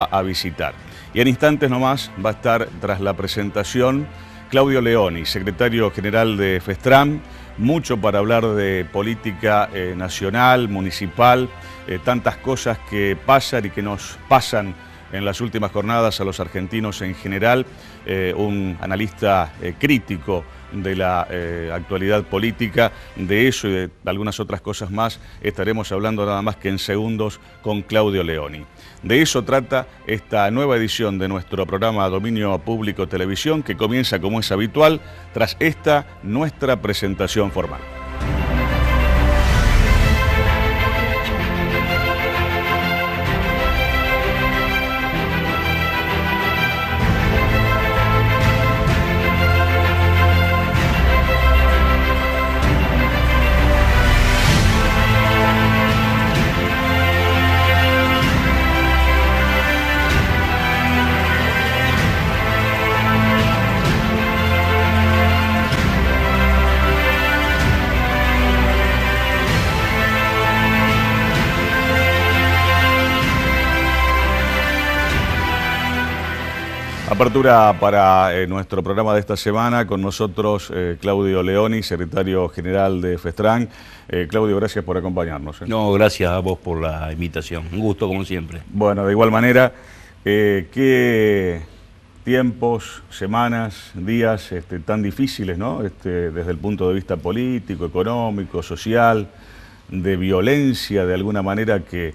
a visitar. Y en instantes nomás va a estar, tras la presentación, Claudio Leoni, secretario general de FESTRAM, mucho para hablar de política nacional, municipal, tantas cosas que pasan y que nos pasan en las últimas jornadas a los argentinos en general, un analista crítico de la actualidad política. De eso y de algunas otras cosas más estaremos hablando nada más que en segundos con Claudio Leoni. De eso trata esta nueva edición de nuestro programa Dominio Público Televisión, que comienza como es habitual tras esta nuestra presentación formal. Apertura para nuestro programa de esta semana, con nosotros Claudio Leoni, secretario general de FESTRAM. Claudio, gracias por acompañarnos. No, gracias a vos por la invitación. Un gusto como siempre. Bueno, de igual manera, qué tiempos, semanas, días tan difíciles, ¿no? Desde el punto de vista político, económico, social, de violencia, de alguna manera que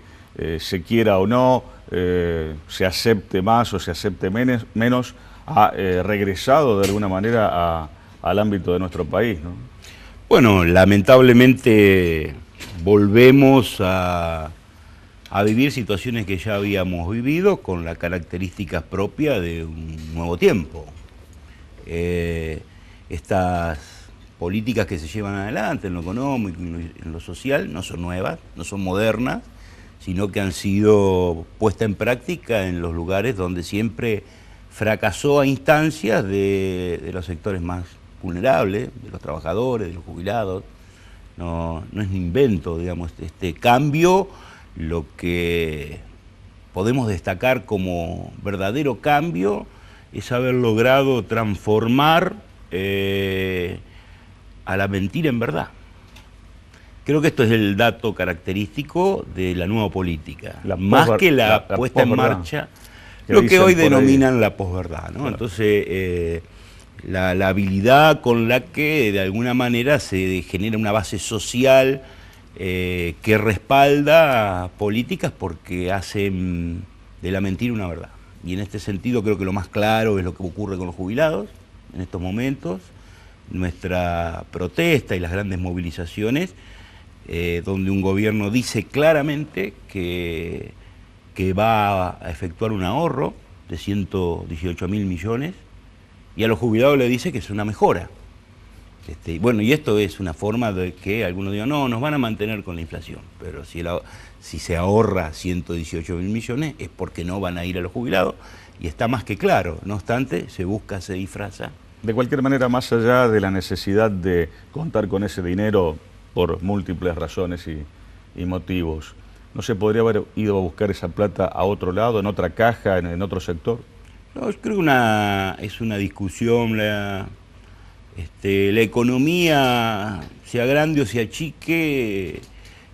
se quiera o no, se acepte más o se acepte menos, ha regresado de alguna manera al ámbito de nuestro país, ¿no? Bueno, lamentablemente volvemos a vivir situaciones que ya habíamos vivido con las características propias de un nuevo tiempo. Estas políticas que se llevan adelante en lo económico y en lo social no son nuevas, no son modernas, sino que han sido puestas en práctica en los lugares donde siempre fracasó a instancias de los sectores más vulnerables, de los trabajadores, de los jubilados. No es un invento, digamos, este cambio. Lo que podemos destacar como verdadero cambio es haber logrado transformar a la mentira en verdad. Creo que esto es el dato característico de la nueva política, más que la puesta en marcha, lo que hoy denominan la posverdad, ¿no? Claro. Entonces, la habilidad con la que de alguna manera se genera una base social que respalda políticas porque hacen de la mentira una verdad. Y en este sentido creo que lo más claro es lo que ocurre con los jubilados en estos momentos, nuestra protesta y las grandes movilizaciones, donde un gobierno dice claramente que va a efectuar un ahorro de 118.000 millones y a los jubilados le dice que es una mejora. Bueno, y esto es una forma de que algunos digan, no, nos van a mantener con la inflación, pero si se ahorra 118.000 millones es porque no van a ir a los jubilados y está más que claro. No obstante, se busca, se disfraza. De cualquier manera, más allá de la necesidad de contar con ese dinero por múltiples razones y motivos, ¿no se podría haber ido a buscar esa plata a otro lado, en otra caja, en otro sector? No, yo creo que es una discusión, la economía, sea grande o sea chique,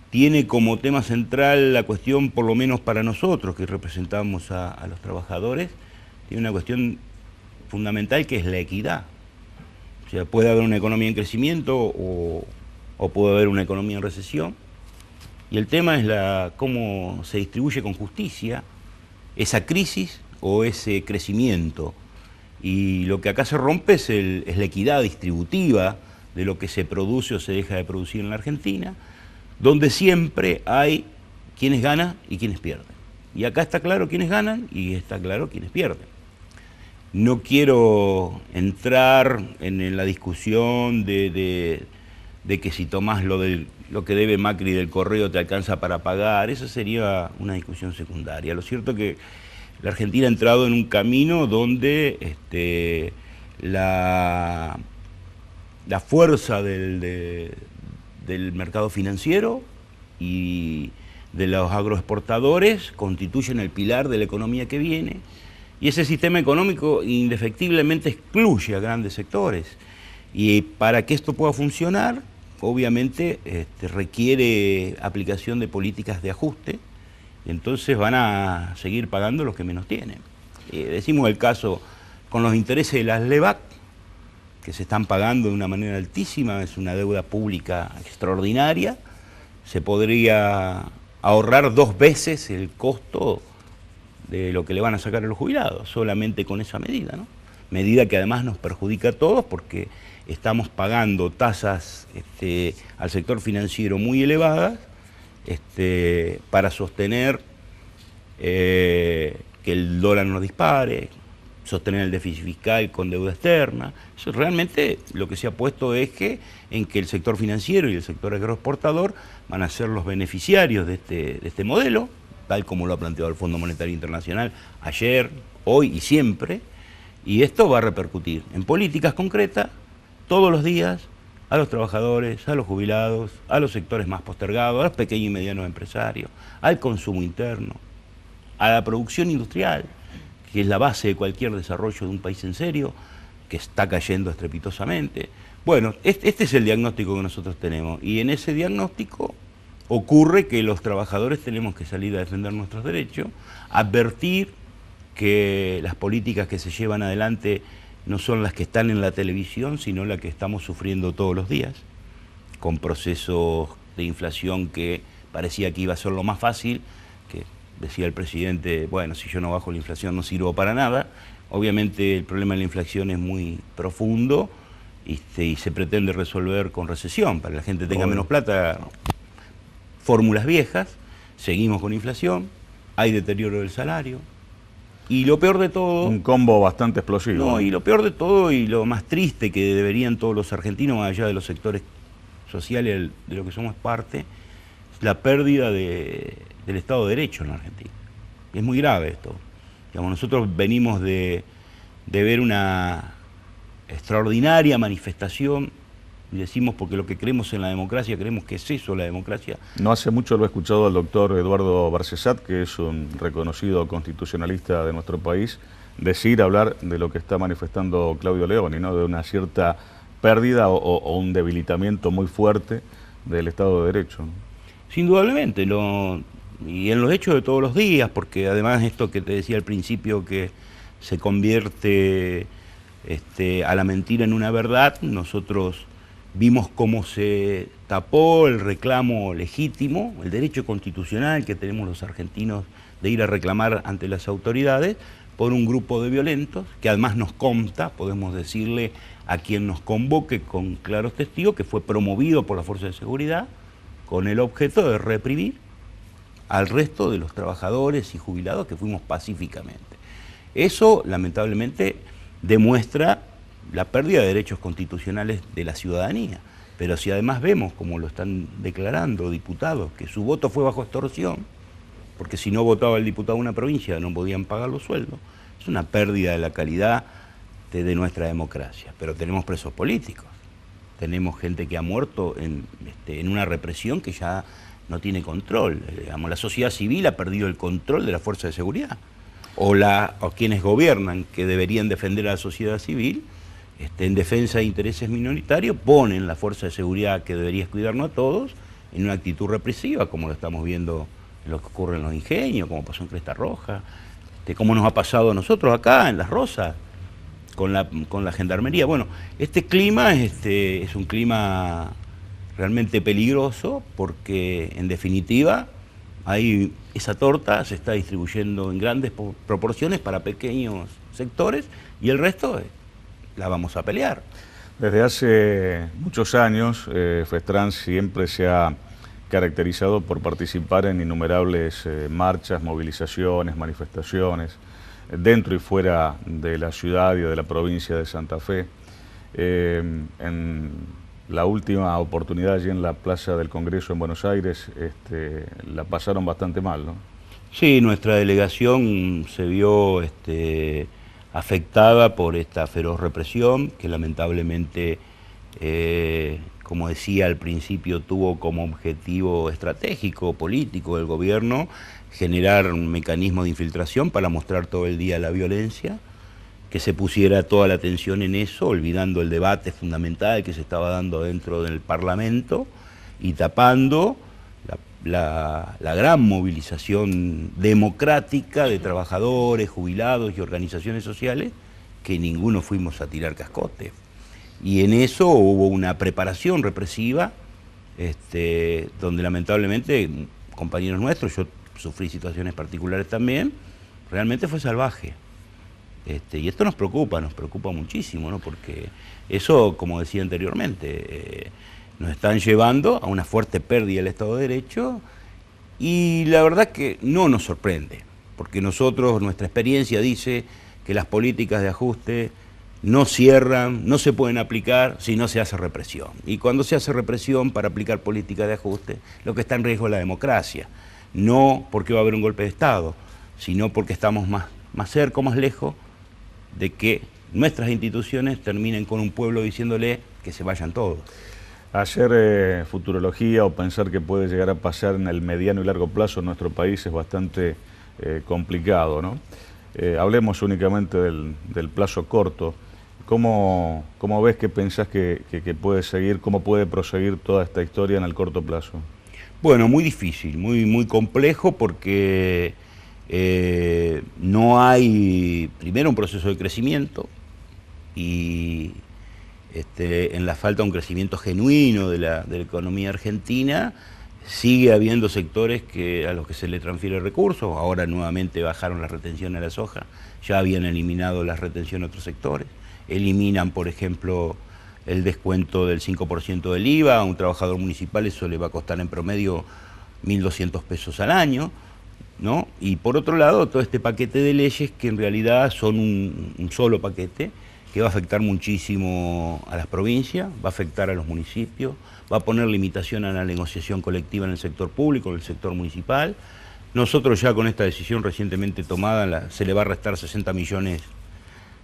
tiene como tema central la cuestión, por lo menos para nosotros que representamos a los trabajadores, tiene una cuestión fundamental que es la equidad. O sea, puede haber una economía en crecimiento o puede haber una economía en recesión, y el tema es cómo se distribuye con justicia esa crisis o ese crecimiento. Y lo que acá se rompe es la equidad distributiva de lo que se produce o se deja de producir en la Argentina, donde siempre hay quienes ganan y quienes pierden. Y acá está claro quiénes ganan y está claro quiénes pierden. No quiero entrar en la discusión de que si tomás lo que debe Macri del correo te alcanza para pagar, eso sería una discusión secundaria. Lo cierto es que la Argentina ha entrado en un camino donde la fuerza del mercado financiero y de los agroexportadores constituyen el pilar de la economía que viene, y ese sistema económico indefectiblemente excluye a grandes sectores. Y para que esto pueda funcionar, obviamente requiere aplicación de políticas de ajuste, y entonces van a seguir pagando los que menos tienen. Decimos el caso con los intereses de las LEVAC, que se están pagando de una manera altísima, es una deuda pública extraordinaria, se podría ahorrar 2 veces el costo de lo que le van a sacar a los jubilados, solamente con esa medida, ¿no? Medida que además nos perjudica a todos porque estamos pagando tasas al sector financiero muy elevadas para sostener que el dólar no dispare, sostener el déficit fiscal con deuda externa. Eso realmente lo que se ha puesto es en que el sector financiero y el sector agroexportador van a ser los beneficiarios de este modelo, tal como lo ha planteado el Fondo Monetario Internacional ayer, hoy y siempre, y esto va a repercutir en políticas concretas todos los días a los trabajadores, a los jubilados, a los sectores más postergados, a los pequeños y medianos empresarios, al consumo interno, a la producción industrial, que es la base de cualquier desarrollo de un país en serio, que está cayendo estrepitosamente. Bueno, este es el diagnóstico que nosotros tenemos, y en ese diagnóstico ocurre que los trabajadores tenemos que salir a defender nuestros derechos, advertir que las políticas que se llevan adelante no son las que están en la televisión, sino las que estamos sufriendo todos los días, con procesos de inflación que parecía que iba a ser lo más fácil, que decía el presidente, bueno, si yo no bajo la inflación no sirvo para nada. Obviamente el problema de la inflación es muy profundo y se pretende resolver con recesión, para que la gente tenga menos plata. Fórmulas viejas, seguimos con inflación, hay deterioro del salario, y lo peor de todo... Un combo bastante explosivo. No, y lo peor de todo y lo más triste que deberían todos los argentinos, más allá de los sectores sociales de lo que somos parte, es la pérdida del Estado de Derecho en la Argentina. Es muy grave esto. Digamos, nosotros venimos de ver una extraordinaria manifestación, y decimos porque lo que creemos en la democracia, creemos que es eso la democracia. No hace mucho lo he escuchado al doctor Eduardo Barcesat, que es un reconocido constitucionalista de nuestro país, hablar de lo que está manifestando Claudio Leoni, ¿no? De una cierta pérdida o un debilitamiento muy fuerte del Estado de Derecho, ¿no? Indudablemente, y en los hechos de todos los días, porque además esto que te decía al principio, que se convierte a la mentira en una verdad, nosotros vimos cómo se tapó el reclamo legítimo, el derecho constitucional que tenemos los argentinos de ir a reclamar ante las autoridades, por un grupo de violentos, que además nos consta, podemos decirle a quien nos convoque con claros testigos, que fue promovido por la Fuerza de Seguridad con el objeto de reprimir al resto de los trabajadores y jubilados que fuimos pacíficamente. Eso, lamentablemente, demuestra la pérdida de derechos constitucionales de la ciudadanía. Pero si además vemos, como lo están declarando diputados, que su voto fue bajo extorsión, porque si no votaba el diputado de una provincia no podían pagar los sueldos, es una pérdida de la calidad de nuestra democracia. Pero tenemos presos políticos, tenemos gente que ha muerto en una represión que ya no tiene control. Digamos, la sociedad civil ha perdido el control de la fuerza de seguridad. O quienes gobiernan, que deberían defender a la sociedad civil, en defensa de intereses minoritarios, ponen la fuerza de seguridad que debería cuidarnos a todos en una actitud represiva, como lo estamos viendo en lo que ocurre en los ingenios, como pasó en Cresta Roja, como nos ha pasado a nosotros acá en Las Rosas, con la gendarmería. Bueno, este clima es un clima realmente peligroso, porque en definitiva esa torta se está distribuyendo en grandes proporciones para pequeños sectores, y el resto la vamos a pelear. Desde hace muchos años, FESTRAN siempre se ha caracterizado por participar en innumerables marchas, movilizaciones, manifestaciones, dentro y fuera de la ciudad y de la provincia de Santa Fe. En la última oportunidad allí en la Plaza del Congreso en Buenos Aires, la pasaron bastante mal, ¿no? Sí, nuestra delegación se vio afectada por esta feroz represión, que lamentablemente como decía al principio, tuvo como objetivo estratégico, político del gobierno, generar un mecanismo de infiltración para mostrar todo el día la violencia, que se pusiera toda la atención en eso, olvidando el debate fundamental que se estaba dando dentro del Parlamento y tapando la gran movilización democrática de trabajadores, jubilados y organizaciones sociales, que ninguno fuimos a tirar cascote. Y en eso hubo una preparación represiva, donde lamentablemente compañeros nuestros, yo sufrí situaciones particulares también, realmente fue salvaje. Y esto nos preocupa muchísimo, ¿no? Porque eso, como decía anteriormente, nos están llevando a una fuerte pérdida del Estado de Derecho, y la verdad que no nos sorprende, porque nuestra experiencia dice que las políticas de ajuste no cierran, no se pueden aplicar si no se hace represión. Y cuando se hace represión para aplicar políticas de ajuste, lo que está en riesgo es la democracia. No porque va a haber un golpe de Estado, sino porque estamos más cerca o más lejos de que nuestras instituciones terminen con un pueblo diciéndole que se vayan todos. Hacer futurología o pensar que puede llegar a pasar en el mediano y largo plazo en nuestro país es bastante complicado, ¿no? Hablemos únicamente del plazo corto. ¿Cómo ves, qué pensás que puede seguir, cómo puede proseguir toda esta historia en el corto plazo? Bueno, muy difícil, muy complejo, porque no hay, primero, un proceso de crecimiento, y en la falta de un crecimiento genuino de la economía argentina, sigue habiendo sectores a los que se le transfiere recursos. Ahora nuevamente bajaron las retenciones a la soja, ya habían eliminado las retenciones a otros sectores. Eliminan, por ejemplo, el descuento del 5% del IVA. A un trabajador municipal eso le va a costar en promedio 1.200 pesos al año, ¿no? Y por otro lado, todo este paquete de leyes que en realidad son un solo paquete, que va a afectar muchísimo a las provincias, va a afectar a los municipios, va a poner limitación a la negociación colectiva en el sector público, en el sector municipal. Nosotros ya con esta decisión recientemente tomada, se le va a restar 60 millones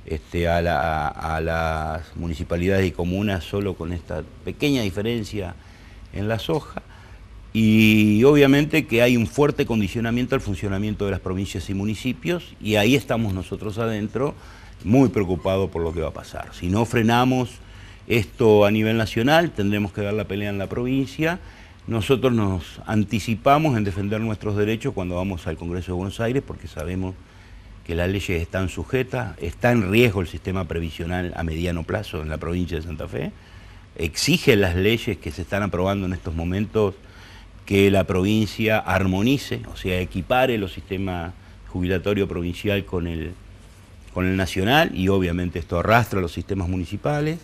a las municipalidades y comunas, solo con esta pequeña diferencia en la soja. Y obviamente que hay un fuerte condicionamiento al funcionamiento de las provincias y municipios, y ahí estamos nosotros adentro, muy preocupados por lo que va a pasar. Si no frenamos esto a nivel nacional, tendremos que dar la pelea en la provincia. Nosotros nos anticipamos en defender nuestros derechos cuando vamos al Congreso de Buenos Aires, porque sabemos que las leyes están sujetas, está en riesgo el sistema previsional a mediano plazo en la provincia de Santa Fe. Exige las leyes que se están aprobando en estos momentos que la provincia armonice, o sea, equipare los sistemas jubilatorio provincial con el nacional, y obviamente esto arrastra a los sistemas municipales.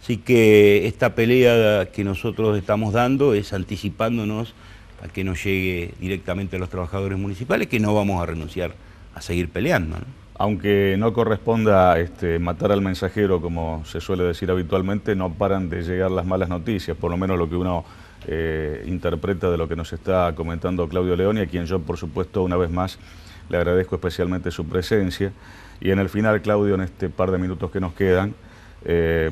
Así que esta pelea que nosotros estamos dando es anticipándonos a que nos llegue directamente a los trabajadores municipales, que no vamos a renunciar a seguir peleando, ¿no? Aunque no corresponda matar al mensajero, como se suele decir habitualmente, no paran de llegar las malas noticias, por lo menos lo que uno interpreta de lo que nos está comentando Claudio Leoni, a quien yo, por supuesto, una vez más le agradezco especialmente su presencia. Y en el final, Claudio, en este par de minutos que nos quedan,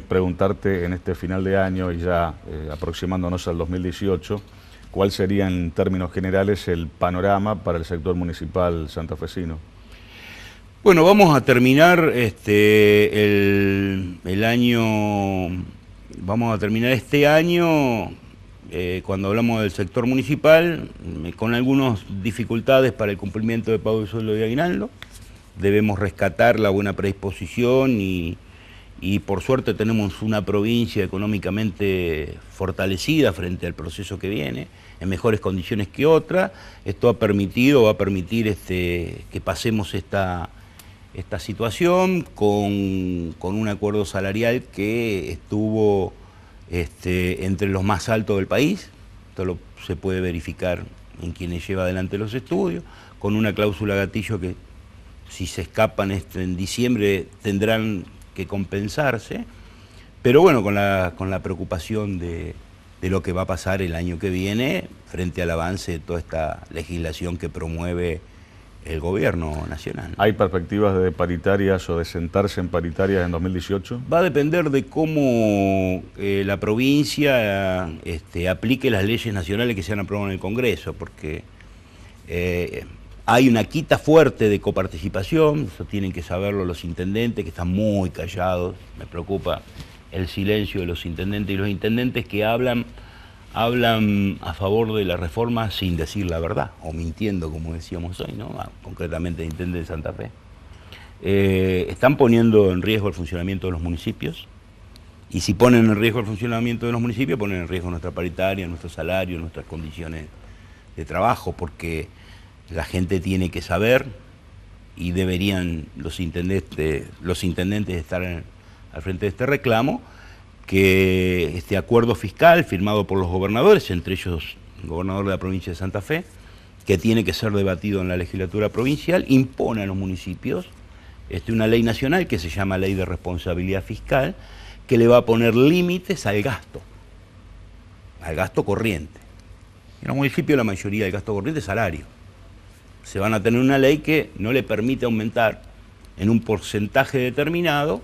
preguntarte en este final de año y ya aproximándonos al 2018, ¿cuál sería en términos generales el panorama para el sector municipal santafesino? Bueno, vamos a terminar vamos a terminar este año, cuando hablamos del sector municipal, con algunas dificultades para el cumplimiento de pago de sueldo y aguinaldo. Debemos rescatar la buena predisposición y por suerte tenemos una provincia económicamente fortalecida frente al proceso que viene, en mejores condiciones que otra. Esto va a permitir que pasemos esta situación con un acuerdo salarial que estuvo entre los más altos del país. Esto se puede verificar en quienes lleva adelante los estudios, con una cláusula gatillo que, si se escapan en diciembre, tendrán que compensarse, pero bueno, con la preocupación de lo que va a pasar el año que viene frente al avance de toda esta legislación que promueve el gobierno nacional. ¿Hay perspectivas de paritarias o de sentarse en paritarias en 2018? Va a depender de cómo la provincia aplique las leyes nacionales que se han aprobado en el Congreso, porque hay una quita fuerte de coparticipación, eso tienen que saberlo los intendentes, que están muy callados. Me preocupa el silencio de los intendentes, y los intendentes que hablan a favor de la reforma sin decir la verdad, o mintiendo, como decíamos hoy, ¿no? Concretamente el intendente de Santa Fe. Están poniendo en riesgo el funcionamiento de los municipios, y si ponen en riesgo el funcionamiento de los municipios, ponen en riesgo nuestra paritaria, nuestro salario, nuestras condiciones de trabajo, porque la gente tiene que saber, y deberían los intendentes estar al frente de este reclamo, que este acuerdo fiscal firmado por los gobernadores, entre ellos el gobernador de la provincia de Santa Fe, que tiene que ser debatido en la legislatura provincial, impone a los municipios una ley nacional que se llama Ley de Responsabilidad Fiscal, que le va a poner límites al gasto corriente. En los municipios la mayoría del gasto corriente es salario. Se van a tener una ley que no le permite aumentar en un porcentaje determinado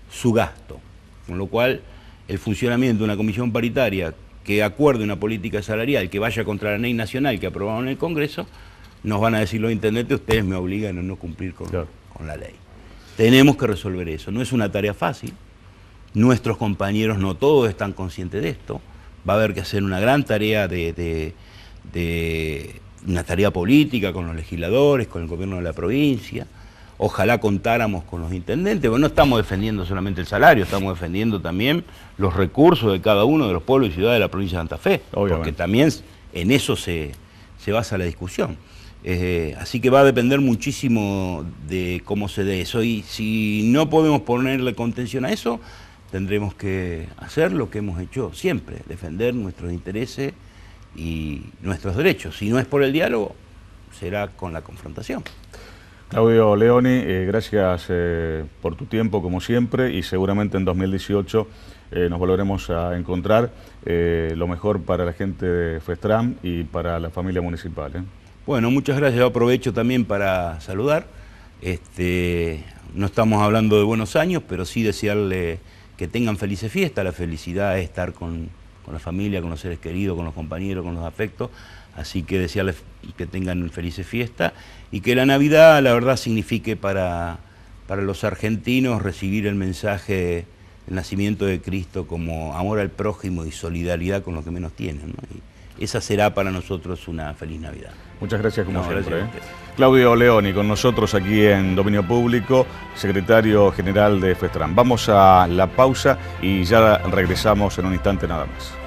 su gasto, con lo cual el funcionamiento de una comisión paritaria que acuerde una política salarial que vaya contra la ley nacional que aprobaron en el Congreso, nos van a decir los intendentes: ustedes me obligan a no cumplir con la ley. Tenemos que resolver eso. No es una tarea fácil. Nuestros compañeros no todos están conscientes de esto. Va a haber que hacer una gran tarea una tarea política con los legisladores, con el gobierno de la provincia. Ojalá contáramos con los intendentes, porque no estamos defendiendo solamente el salario, estamos defendiendo también los recursos de cada uno de los pueblos y ciudades de la provincia de Santa Fe, porque también en eso se basa la discusión. Así que va a depender muchísimo de cómo se dé eso, y si no podemos ponerle contención a eso, tendremos que hacer lo que hemos hecho siempre, defender nuestros intereses y nuestros derechos. Si no es por el diálogo, será con la confrontación. Claudio Leoni, gracias por tu tiempo como siempre, y seguramente en 2018 nos volveremos a encontrar. Lo mejor para la gente de FESTRAM y para la familia municipal. Bueno, muchas gracias. Yo aprovecho también para saludar. No estamos hablando de buenos años, pero sí desearle que tengan felices fiestas. La felicidad es estar con la familia, con los seres queridos, con los compañeros, con los afectos. Así que desearles que tengan felices fiestas, y que la Navidad, la verdad, signifique para los argentinos recibir el mensaje del nacimiento de Cristo como amor al prójimo y solidaridad con los que menos tienen, ¿no? Y esa será para nosotros una feliz Navidad. Muchas gracias como siempre. Claudio Leoni con nosotros aquí en Dominio Público, secretario general de FESTRAM. Vamos a la pausa y ya regresamos en un instante nada más.